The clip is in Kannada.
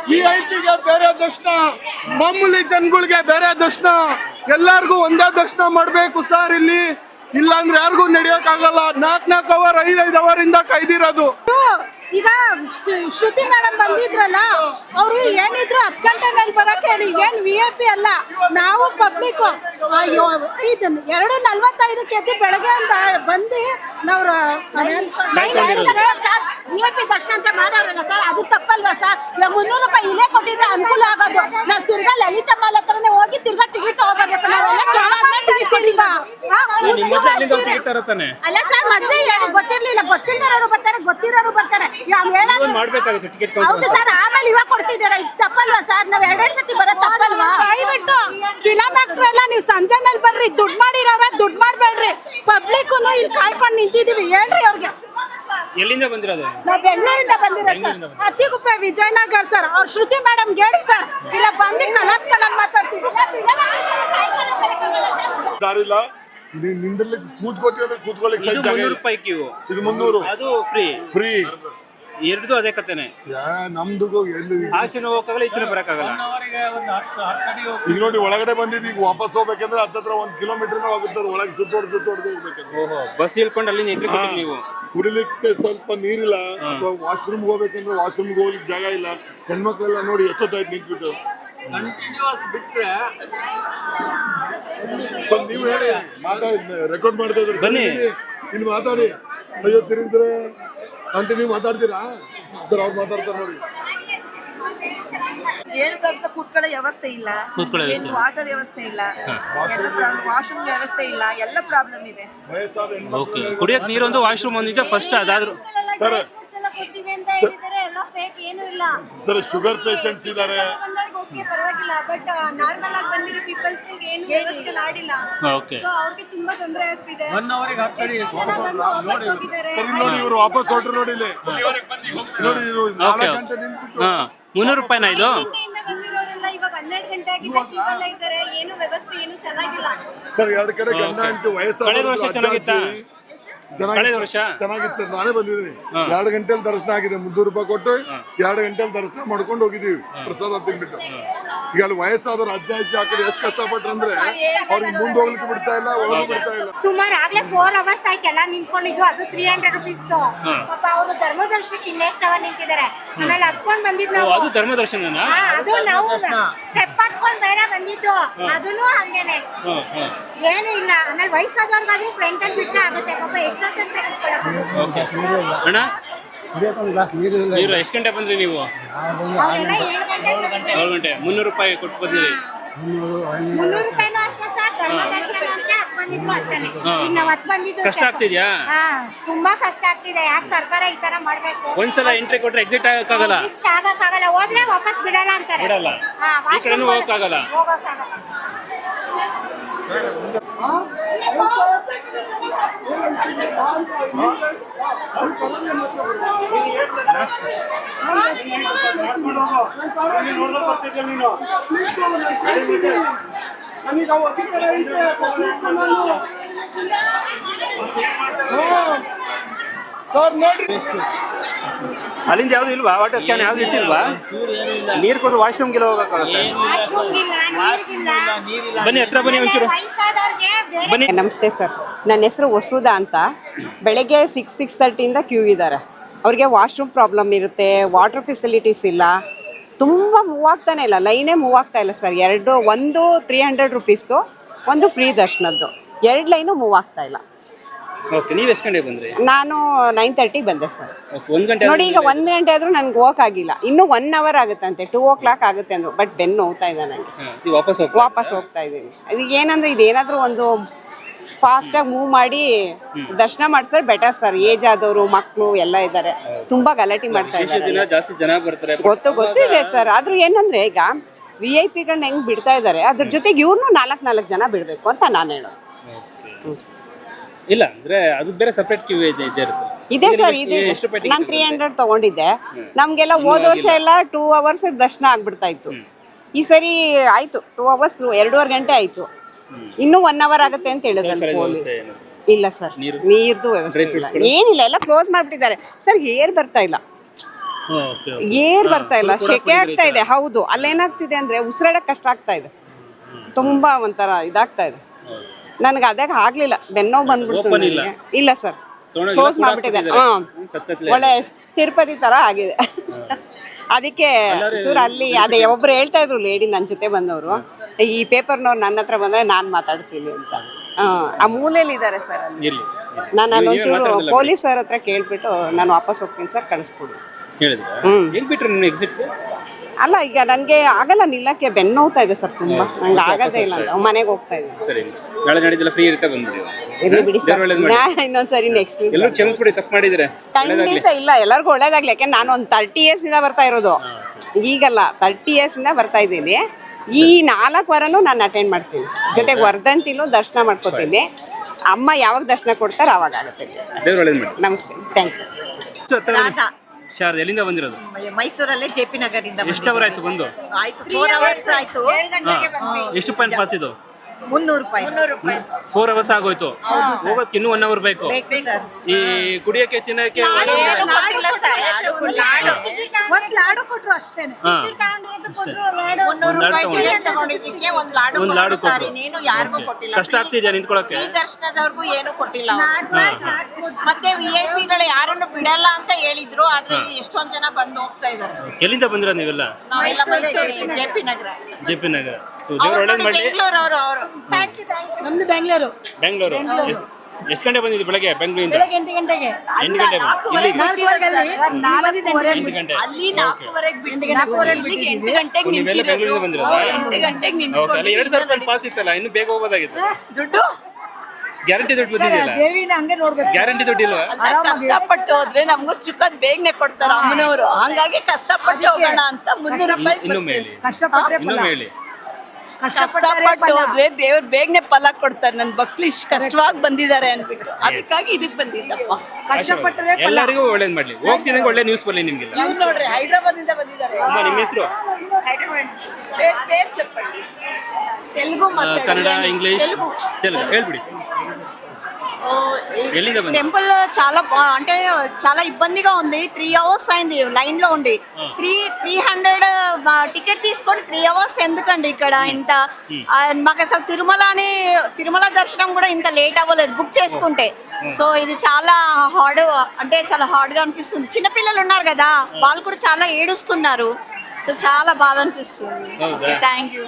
VIP ಗೆ ಬೇರೆ ದರ್ಶನ, ಮಾಮೂಲಿ ಜನಗಳಿಗೆ ಬೇರೆ ದರ್ಶನ, ಎಲ್ಲಾರ್ಗು ಒಂದೇ ದರ್ಶನ ಮಾಡ್ಬೇಕು ಸರ್ ಇಲ್ಲಿ. ಇಲ್ಲ ಅಂದ್ರೆ ಯಾರಿಗೂ ನಡೆಯೋಕ್ಕಾಗಲ್ಲ. 4 ಅವರ್ 5 ಅವರ್ ಇಂದ ಕಾಯ್ದಿರೋದು. ಈಗ ಶ್ರುತಿ ಮೇಡಮ್ ಬಂದಿದ್ರಲ್ಲ, ಅವರು ಏನಿದ್ರು 10 ಗಂಟೆ ಮೇಲೆ ಬರಕ್ಕೆ ಹೇಳಿ. ಏನ್ VIP ಅಲ್ಲ, ನಾವು ಪಬ್ಲಿಕ್. ಅಯ್ಯೋ, ಇದನ್ನ 2:45 ಎದ್ದು ಬೆಳಗ್ಗೆ ಅಂತ ಬಂದು ನಾವು VIP ದರ್ಶನ ಅಂತ ಮಾಡೋರಲ್ಲ ಸರ್, ಅದು ತಪ್ಪಲ್ವಾ ಸರ್? ಇವಾಗ 300 ರೂಪಾಯಿ ಇಲ್ಲೇ ಕೊಟ್ಟಿದ್ರೆ ಅನುಕೂಲ ಆಗೋದು. ನಾವು ತಿರ್ಗಾ ಲಲಿತಾ ಮಾಲ್ ಹತ್ರನೇ ಹೋಗಿ ತಿರ್ಗಾ ಟಿಕೆಟ್ ತಗೋಬರ್ಬೇಕು. ನಾವೆಲ್ಲ ಅಲ್ಲ ಸರ್, ಮೊದ್ಲೇ ಗೊತ್ತಿರ್ಲಿಲ್ಲ. ಗೊತ್ತಿರೋರು ಬರ್ತಾರೆ, ಗೊತ್ತಿರೋರು ಬರ್ತಾರೆ. ಹೌದು ಸರ್, ಆಮೇಲೆ ಇವಾಗ ಕೊಡ್ತಿದ್ದೀರಾ, ಇದು ತಪ್ಪಲ್ವಾ ಸರ್? ನಾವ್ 2 ಸತಿ ಬರೋದು ತಪ್ಪಲ್ವಾ? ದಯವಿಟ್ಟು ಫಿಲಂ ಆಕ್ಟರ್ ಎಲ್ಲ ನೀವು ಸಂಜೆ ಮೇಲೆ ಬರ್ರಿ. ದುಡ್ಡು ಮಾಡಿರೋರ ದುಡ್ಡು ಮಾಡ್ಬೇಡ್ರಿ. ಪಬ್ಲಿಕ್ ಇಲ್ಲಿ ಕಾಯ್ಕೊಂಡು ನಿಂತಿದೀವಿ. ಹೇಳ್ರಿ ಅವ್ರಿಗೆ. ಎಲ್ಲಿಂದ ಬಂದಿರೋದು? ನಾವು ಬೆಂಗಳೂರಿಂದ ಬಂದಿರೋ ಸರ್, ಅತ್ತಿಗುಪ್ಪೆ ವಿಜಯನಗರ್ ಸರ್. ಅವ್ರ ಶ್ರುತಿ ಮೇಡಮ್ ಹೇಳಿ ಸರ್, ಇಲ್ಲ ಬಂದು ಕಲರ್ಸ್ ಕಲರ್ ಮಾತಾಡ್ತೀವಿ. ದಾರಿಲ್ಲ, ನಿಂದ್ರಲಿಕ್ಕೆ ಕೂತ್ಕೋತೀವಿ, ಕೂತ್ಕೊಳ್ಳಿಕ್ಕೆ ಇದು 300 ರೂಪಾಯಿ ಕ್ಯೂ. ಇದು 300, ಅದು ಫ್ರೀ. ಎರಡು ಅದೇ ಕತೆನೆ. ನಮ್ದು ಆಚೆನೂ ಹೋಗಕ್ಕಾಗಲ್ಲ, ಈಚೆನೂ ಬರಕ್ಕಾಗಲ್ಲ. ಈಗ ನೋಡಿ ಒಳಗಡೆ ಬಂದಿದ್ದು, ಈಗ ವಾಪಸ್ ಹೋಗ್ಬೇಕಂದ್ರೆ ಹತ್ತತ್ರ 1 ಕಿಲೋಮೀಟರ್ ಆಗುತ್ತದೆ. ಒಳಗೆ ಸುತ್ತೋಡ್ದು ಹೋಗ್ಬೇಕಂದ್ರೆ. ಓಹೋ, ಬಸ್ ಇಳ್ಕೊಂಡು ಅಲ್ಲಿ ಎಂಟ್ರಿ ಕೊಟ್ಟಿದ್ದೀವಿ ನೀವು. ಕುಡಿಲಿಕ್ಕೆ ಸ್ವಲ್ಪ ನೀರಿಲ್ಲ, ಅಥವಾ ವಾಶ್ರೂಮ್ ಹೋಗ್ಬೇಕಂದ್ರೆ ವಾಶ್ರೂಮ್ಗೆ ಹೋಗ್ಲಿಕ್ಕೆ ಜಾಗ ಇಲ್ಲ. ಹೆಣ್ಮಕ್ಳೆಲ್ಲ ನೋಡಿ ಎಷ್ಟೊತ್ತಾಯ್ತು ನಿಂತ್ಬಿಟ್ಟು. ನೀವು ಹೇಳಿ, ಮಾತಾಡಿ, ರೆಕಾರ್ಡ್ ಮಾಡ್ತಾ ಇದ್ರೆ ಬನ್ನಿ ಇಲ್ಲಿ ಮಾತಾಡಿ. ಅಯ್ಯೋ, ತಿರುಗಿದ್ರೆ ಕಂಟಿನ್ಯೂ ಮಾತಾಡ್ತೀರಾ ಸರ್? ಅವ್ರು ಮಾತಾಡ್ತಾರೆ ನೋಡಿ. ಏನು ಕೆಲಸ ಕೂತ್ಕೊಳ್ಳೋ ವ್ಯವಸ್ಥೆ ಇಲ್ಲ, ವಾಟರ್ ವ್ಯವಸ್ಥೆ ಇಲ್ಲ, ವಾಶ್ರೂಮ್ ವ್ಯವಸ್ಥೆ ಇಲ್ಲ, ಎಲ್ಲ ಪ್ರಾಬ್ಲಮ್ ಇದೆ. ಕುಡಿಯಕ್ ನೀರೊಂದು, ವಾಶ್ರೂಮ್ ಒಂದಿದೆ ಫಸ್ಟ್. ಅದಾದ್ರೂ ಸರ್ ಸರ್ ಶುಗರ್ ಪೇಷಂಟ್ಸ್ ಇದ್ದಾರೆ, ಓಕೆ ಪರವಾಗಿಲ್ಲ. ಬಟ್ ನಾರ್ಮಲ್ ಆಗಿ ಬಂದಿರೋ ಪೀಪಲ್ಸ್ ಏನು ವ್ಯವಸ್ಥೆ ಮಾಡಿಲ್ಲ. ಸೊ ಅವ್ರಿಗೆ ತುಂಬಾ ತೊಂದರೆ ಆಗ್ತಿದೆ. ಎಷ್ಟೋ ಜನ ಬಂದು ವಾಪಸ್ ಹೋಗಿದ್ದಾರೆ. ನೋಡಿ ಇವರು ವಾಪಸ್ ಹೊರಟ್ರು ನೋಡಿ. ಇಲ್ಲಿ ನೋಡಿ, ಇವರು 4 ಗಂಟೆ ನಿಂತು 300 ರೂಪಾಯಿನ ಇದು? ಬಂದಿರೋರೆಲ್ಲ ಇವಾಗ 12 ಗಂಟೆ ಆಗಿದೆ, ಕ್ಯೂ ಅಲ್ಲೇ ಇದ್ದಾರೆ. ಏನು ವ್ಯವಸ್ಥೆ ಏನು ಚೆನ್ನಾಗಿಲ್ಲ ಸರ್. 2 ಕಡೆ ಗಂಡ ಹೆಂಡತಿ ವಯಸ್ಸಾದ ಚೆನ್ನಾಗಿತ್ತು ಸರ್. ನಾನೇ ಬಂದಿದ್ದೀನಿ. 2 ಗಂಟೆಲಿ ದರ್ಶನ ಆಗಿದೆ. 300 ರೂಪಾಯಿ ಕೊಟ್ಟು 2 ಗಂಟೆಲಿ ದರ್ಶನ ಮಾಡ್ಕೊಂಡು ಹೋಗಿದೀವಿ, ಪ್ರಸಾದ ತಿನ್ಬಿಟ್ಟು. ಈಗ ಅಲ್ಲಿ ವಯಸ್ಸಾದವ್ರು ಅಜ್ಜ ಆ ಕಡೆ ಎಷ್ಟು ಕಷ್ಟಪಟ್ರಂದ್ರೆ ಅವ್ರಿಗೆ ಮುಂದೆ ಹೋಗ್ಲಿಕ್ಕೆ ಬಿಡ್ತಾ ಇಲ್ಲ, ಒಳಗೂ ಬಿಡ್ತಾ ಇಲ್ಲ. ಸುಮಾರು ಆಗ್ಲೇ 4 ಅವರ್ಸ್ ಆಯ್ತು ಎಲ್ಲ ನಿಂತ್ಕೊಂಡಿದ್ವು. ಅದು 300 ರೂಪೀಸ್. ಪಾಪ ಅವರು ಧರ್ಮ ದರ್ಶನಕ್ಕೆ ಇನ್ನೆಷ್ಟು ಅವರ್ ನಿಂತಿದ್ದಾರೆ. ಆಮೇಲೆ ಹತ್ಕೊಂಡ್ ಬಂದಿದ್ ನಾವು. ಅದು ಧರ್ಮ ದರ್ಶನ. ಅದು ನಾವು ಸ್ಟೆಪ್ ಹತ್ಕೊಂಡ್ ಬೇರೆ ಬಂದಿದ್ದು. ಅದನ್ನು ಹಂಗೇನೆ, ಏನು ಇಲ್ಲ. ಆಮೇಲೆ ವಯಸ್ಸಾದವ್ರಿಗಾದ್ರೂ ಫ್ರಂಟ್ ಅಲ್ಲಿ ಬಿಟ್ಟರೆ ಆಗುತ್ತೆ. ಪಾಪ ಎಷ್ಟೊತ್ತಂತ ಅಣ್ಣ, ನೀರು ಎಷ್ಟು ಗಂಟೆ ಬಂದ್ರಿ ನೀವು? 7 ಗಂಟೆ. 300 ರೂಪಾಯಿ ಕೊಟ್ಟು ಬಂದಿರಿ. 300 ರೂಪಾಯಿನೂ ಅಷ್ಟೇ ಸರ್. ಧರ್ಮ ದರ್ಶನ ಅಷ್ಟೇ, ಹತ್ ಬಂದಿದ್ರು ಅಷ್ಟೇ. ಈಗ ನಾವ್ ಹತ್ ಬಂದಿದ್ದು ಕಷ್ಟ ಆಗ್ತಿದ್ಯಾ? ತುಂಬಾ ಕಷ್ಟ ಆಗ್ತಿದೆ. ಯಾಕೆ ಸರ್ಕಾರ ಈ ತರ ಮಾಡ್ಬೇಕು? ಒಂದ್ಸಲ ಎಂಟ್ರಿ ಕೊಟ್ರೆ ಎಕ್ಸಿಟ್ ಆಗಕ್ಕಾಗಲ್ಲ, ಹೋದ್ರೆ ವಾಪಸ್ ಬಿಡಲ್ಲ ಅಂತಾರೆ. ಬಿಡಲ್ಲ. ಈ ಕಡೆನೂ ಹೋಗಕ್ಕಾಗಲ್ಲ. ಅಲ್ಲಿಂದ ಯಾವ್ದು ಇಲ್ವಾ? ವಾಟರ್ ಕ್ಯಾನ್ ಯಾವ್ದು ಇಟ್ಟಿಲ್ವಾ? ನೀರು ಕೊಟ್ಟು ವಾಶ್ರೂಮ್ಗೆಲ್ಲ ಹೋಗಕ್ಕಾಗತ್ತೆ? ಬನ್ನಿ, ಹತ್ರ ಬನ್ನಿ ಒಂಚೂರು ಬನ್ನಿ. ನಮಸ್ತೆ ಸರ್, ನನ್ನ ಹೆಸರು ವಸುಧಾ ಅಂತ. ಬೆಳಗ್ಗೆ 6:30 ಕ್ಯೂ ಇದ್ದಾರೆ. ಅವ್ರಿಗೆ ವಾಶ್ರೂಮ್ ಪ್ರಾಬ್ಲಮ್ ಇರುತ್ತೆ, ವಾಟರ್ ಫೆಸಿಲಿಟೀಸ್ ಇಲ್ಲ, ತುಂಬ ಮೂವ್ ಆಗ್ತಾನೆ ಇಲ್ಲ, ಲೈನೇ ಮೂವ್ ಆಗ್ತಾ ಇಲ್ಲ ಸರ್. ಒಂದು 300 ರೂಪೀಸ್ದು, ಒಂದು ಫ್ರೀ ದರ್ಶನದ್ದು, 2 ಲೈನು ಮೂವ್ ಆಗ್ತಾ ಇಲ್ಲ. ನೀವು ಎಷ್ಟು ಗಂಟೆಗೆ ಬಂದ್ರಿ? ನಾನು 9:30 ಬಂದೆ ಸರ್. 1 ಗಂಟೆ ನೋಡಿ, ಈಗ 1 ಗಂಟೆ ಆದರೂ ನನಗೆ ಹೋಗೋಕ್ಕಾಗಿಲ್ಲ. ಇನ್ನೂ 1 ಅವರ್ ಆಗುತ್ತಂತೆ, 2 o'clock ಆಗುತ್ತೆ ಅಂದರು. ಬಟ್ ಬೆನ್ನು ನೋವ್ತಾ ಇದೆ ನನಗೆ, ವಾಪಸ್ ಹೋಗ್ತಾ ಇದ್ದೀನಿ. ಇದು ಏನಂದ್ರೆ, ಇದೇನಾದರೂ ಒಂದು ಫಾಸ್ಟಾಗಿ ಮೂವ್ ಮಾಡಿ ದರ್ಶನ ಮಾಡಿಸಿದ್ರೆ ಬೆಟರ್ ಸರ್. ಏಜ್ ಆದವರು, ಮಕ್ಕಳು ಎಲ್ಲ ಇದ್ದಾರೆ, ತುಂಬ ಗಲಾಟೆ ಮಾಡ್ತಾ ಇದ್ದಾರೆ. ಗೊತ್ತು ಇದೆ ಸರ್. ಆದರೂ ಏನಂದರೆ, ಈಗ VIP ಹೆಂಗೆ ಬಿಡ್ತಾ ಇದ್ದಾರೆ, ಅದ್ರ ಜೊತೆಗೆ ಇವ್ರನ್ನೂ 4 ಜನ ಬಿಡಬೇಕು ಅಂತ ನಾನು ಹೇಳೋದು. ಇಲ್ಲ ಅಂದ್ರೆ ಅದು ಬೇರೆ ಸೆಪರೇಟ್ ಕ್ಯೂ ಇದೆ ಸರ್. ಇದೆ, ನಾನು 300 ತಗೊಂಡಿದ್ದೆ. ನಮಗೆಲ್ಲ ಹೋದ ವರ್ಷ ಎಲ್ಲ 2 ಅವರ್ಸ್ ದರ್ಶನ ಆಗ್ಬಿಡ್ತಾ ಇತ್ತು. ಈ ಸರಿ ಆಯ್ತು 2 ಅವರ್ಸ್, 2.5 ಗಂಟೆ ಆಯ್ತು. ಇನ್ನೂ 1 ಅವರ್ ಆಗುತ್ತೆ ಅಂತ ಹೇಳಿದ್ರಲ್ಲ ಪೊಲೀಸ್. ಇಲ್ಲ ಸರ್, ನೀರ್ದು ವ್ಯವಸ್ಥೆ ಇಲ್ಲ, ಏನಿಲ್ಲ, ಎಲ್ಲ ಕ್ಲೋಸ್ ಮಾಡ್ಬಿಟ್ಟಿದ್ದಾರೆ ಸರ್. ಏರ್ ಬರ್ತಾ ಇಲ್ಲ. ಏರ್ ಬರ್ತಾ ಇಲ್ಲ, ಶೆಕೆ ಆಗ್ತಾ ಇದೆ. ಹೌದು, ಅಲ್ಲೇನಾಗ್ತಿದೆ ಅಂದ್ರೆ ಉಸಿರಾಡಕ್ ಕಷ್ಟ ಆಗ್ತಾ ಇದೆ, ತುಂಬಾ ಒಂಥರ ಇದಾಗ್ತಾ ಇದೆ. ನನಗೆ ಅದಕ್ಕೆ ಆಗ್ಲಿಲ್ಲ, ಬೆನ್ನೋವು ಬಂದ್ಬಿಡ್ತು ನನಗೆ. ಇಲ್ಲ ಸರ್, ಕ್ಲೋಸ್ ಮಾಡ್ಬಿಟ್ಟಿದೆ. ಒಳ್ಳೆ ತಿರುಪತಿ ತರ ಆಗಿದೆ. ಅದಕ್ಕೆ ಚೂರು ಅಲ್ಲಿ ಅದೇ ಒಬ್ರು ಹೇಳ್ತಾ ಇದ್ರು ಲೇಡಿ ನನ್ನ ಜೊತೆ ಬಂದವರು, ಈ ಪೇಪರ್ನವ್ರು ನನ್ನ ಹತ್ರ ಬಂದ್ರೆ ನಾನು ಮಾತಾಡ್ತೀನಿ ಅಂತ. ಆ ಮೂಲೆಯಲ್ಲಿ ಇದ್ದಾರೆ ಸರ್ ಅಲ್ಲಿ. ನಾನು ಅಲ್ಲೊಂಚೂರು ಪೊಲೀಸರ ಹತ್ರ ಕೇಳ್ಬಿಟ್ಟು ನಾನು ವಾಪಸ್ ಹೋಗ್ತೀನಿ ಸರ್, ಕಳಿಸ್ಕೊಡಿ. ಅಲ್ಲ, ಈಗ ನನಗೆ ಆಗಲ್ಲ ನಿಲ್ಲಕ್ಕೆ, ಬೆನ್ನು ನೋವ್ತಾ ಇದೆ ಸರ್ ತುಂಬಾ, ನಂಗೆ ಆಗದೇ ಇಲ್ಲ ಅಂತ ಮನೆಗೆ ಹೋಗ್ತಾ ಇದ್ದೀನಿ. ಇರ್ಲಿ ಬಿಡಿ ಸರ್, ಇನ್ನೊಂದ್ಸರಿ ನೆಕ್ಸ್ಟ್ ಖಂಡಿತ ಇಲ್ಲ, ಎಲ್ಲರಿಗೂ ಒಳ್ಳೇದಾಗ್ಲಿ. ಯಾಕೆಂದ್ರೆ ನಾನು ಒಂದು 30 years ಇಂದ ಬರ್ತಾ ಇರೋದು, ಈಗಲ್ಲ 30 years ಇಂದ ಬರ್ತಾ ಇದ್ದೀನಿ. ಈ 4 ವಾರನೂ ನಾನು ಅಟೆಂಡ್ ಮಾಡ್ತೀನಿ, ಜೊತೆಗೆ ವರ್ಧಂತಿಲೂ ದರ್ಶನ ಮಾಡ್ಕೋತೀನಿ. ಅಮ್ಮ ಯಾವಾಗ ದರ್ಶನ ಕೊಡ್ತಾರೆ ಅವಾಗ ಆಗುತ್ತೆ. ನಮಸ್ತೆ, ಥ್ಯಾಂಕ್ ಯು. ಶಾರದಾ, ಎಲ್ಲಿಂದ ಬಂದಿರೋದು? ಮೈಸೂರಲ್ಲೇ JP ನಗರಿಂದ. ಎಷ್ಟು ಅವರ್ ಆಯ್ತು ಬಂದು? ಆಯ್ತು, 4 hours ಆಯ್ತು. ಎಷ್ಟು ಪಾಯಿಂಟ್ ಪಾಸ್ ಇದು? 300 ರೂಪಾಯಿ. 4 hours ಆಗೋಯ್ತು. ಹೋಗೋದಕ್ಕೆ ಇನ್ನೂ 1 hour ಬೇಕು. ಈ ಕುಡಿಯಕ್ಕೆ ತಿನ್ನಕ್ಕೆ ಒಂದು ಲಾಡು ಕೊಟ್ರು ಅಷ್ಟೇನೆ. ಒಂದು ಲಾಡು ಕೊಟ್ಟರು. ಕಷ್ಟ ಆಗ್ತಿದ್ಯಾ ನಿಂತ್ಕೊಳಕ್ಕೆ? ದರ್ಶನದವ್ರಿಗೂ ಏನು ಕೊಟ್ಟಿಲ್ಲ ಮತ್ತೆ VIP-ಗಳು ಯಾರನ್ನು ಬಿಡಲ್ಲ ಅಂತ ಹೇಳಿದ್ರು, ಆದ್ರೆ ಇಲ್ಲಿ ಎಷ್ಟೊಂದ್ ಜನ ಬಂದು ಹೋಗ್ತಾ ಇದಾರೆ. ಎಲ್ಲಿಂದ ಬಂದಿರೋದು ನೀವೆಲ್ಲ? ನಾವೆಲ್ಲ ಮೈಸೂರು, JP ನಗರ. ದೇವ್ರು ಒಳ್ಳೇದ್ ಮಾಡ್ಲಿ. ಬೆಂಗಳೂರು ಅವರು. ನಮ್ದು ಬೆಂಗಳೂರು. ಎಷ್ಟು ಗಂಟೆ ಬಂದಿದ್ದು ಬೆಳಗ್ಗೆ ಬೆಂಗಳೂರಿಂದ? 8 ಗಂಟೆಗೆ. 8 ಗಂಟೆಗೆ ಅಲ್ಲಿ 4:30 ಬಿಟ್ಟಿದ್ದೀವಿ. 8 ಗಂಟೆಗೆ ನೀವೆಲ್ಲ ಬೆಂಗಳೂರಿಂದ ಬಂದಿರೋದಾ? 8 ಗಂಟೆಗೆ ಓಕೆ, ಅಲ್ಲಿ 2,000 ರೂಪಾಯಿ ಪಾಸ್ ಇತ್ತಲ್ಲ, ಇನ್ನು ಬೇಗ ಹೋಗೋದಾಗಿತ್ತು. ದುಡ್ಡು ಗ್ಯಾರಂಟಿ ದುಡ್ಡು ಬಂದಿದ್ದಿಲ್ಲ? ಗ್ಯಾರಂಟಿ ದುಡ್ಡು ಇಲ್ವಾ? ಕಷ್ಟಪಟ್ಟು ಹೋದ್ರೆ ನಮ್ಗೂ ಚುಕ್ಕದ್ ಬೇಗನೆ ಕೊಡ್ತಾರ ಅಮ್ಮನವರು, ಹಂಗಾಗಿ ಕಷ್ಟಪಟ್ಟು ಹೋಗೋಣ ಅಂತ 300 ರೂಪಾಯಿ. ಇನ್ನೊಮ್ಮೆ ಹೇಳಿ. ಕಷ್ಟಪಟ್ಟು ಹೋದ್ರೆ ದೇವ್ರು ಬೇಗನೆ ಫಲ ಕೊಡ್ತಾರೆ. ನನ್ ಮಕ್ಳು ಇಷ್ಟು ಕಷ್ಟವಾಗಿ ಬಂದಿದ್ದಾರೆ ಅನ್ಬಿಟ್ಟು ಅದಕ್ಕಾಗಿ ಇದಕ್ ಬಂದಿದ್ದಪ್ಪ. ಎಲ್ಲರಿಗೂ ಒಳ್ಳೇದ್ ಮಾಡ್ಲಿ. ಹೋಗ್ತಿದಂಗೆ ಒಳ್ಳೆ ನ್ಯೂಸ್ ಬರ್ಲಿ ನಿಮ್ಗೆಲ್ಲ. ಇವ್ರು ನೋಡ್ರಿ ಹೈದ್ರಾಬಾದ್ ಇಂದ ಬಂದಿದ್ದಾರೆ. ಅಮ್ಮ, ನಿಮ್ಮ ಹೆಸರು? ಪೇರ್ ಚಪ್ಪಳ್ಳಿ. ತೆಲುಗು ಕನ್ನಡ, ಇಂಗ್ಲಿಷ್, ತೆಲುಗು ಹೇಳ್ಬಿಡಿ. ఎల్లిందా బండి టెంపుల్ చాలా అంటే చాలా ఇబ్బందిగా ఉంది 3 అవర్స్ అయింది లైన్ లో ఉండి 300 టికెట్ తీసుకొని 3 అవర్స్ ఎందుకండి ఇక్కడ ఇంత మాకు అసలు తిరుమల దర్శనం కూడా ఇంత లేట్ అవ్వలేదు బుక్ చేసుకుంటే సో ఇది చాలా హార్డ్ అంటే చాలా హార్డ్ గా అనిపిస్తుంది చిన్న పిల్లలు ఉన్నారు కదా వాళ్ళు కూడా చాలా ఏడుస్తున్నారు సో చాలా బాధ అనిపిస్తుంది థాంక్యూ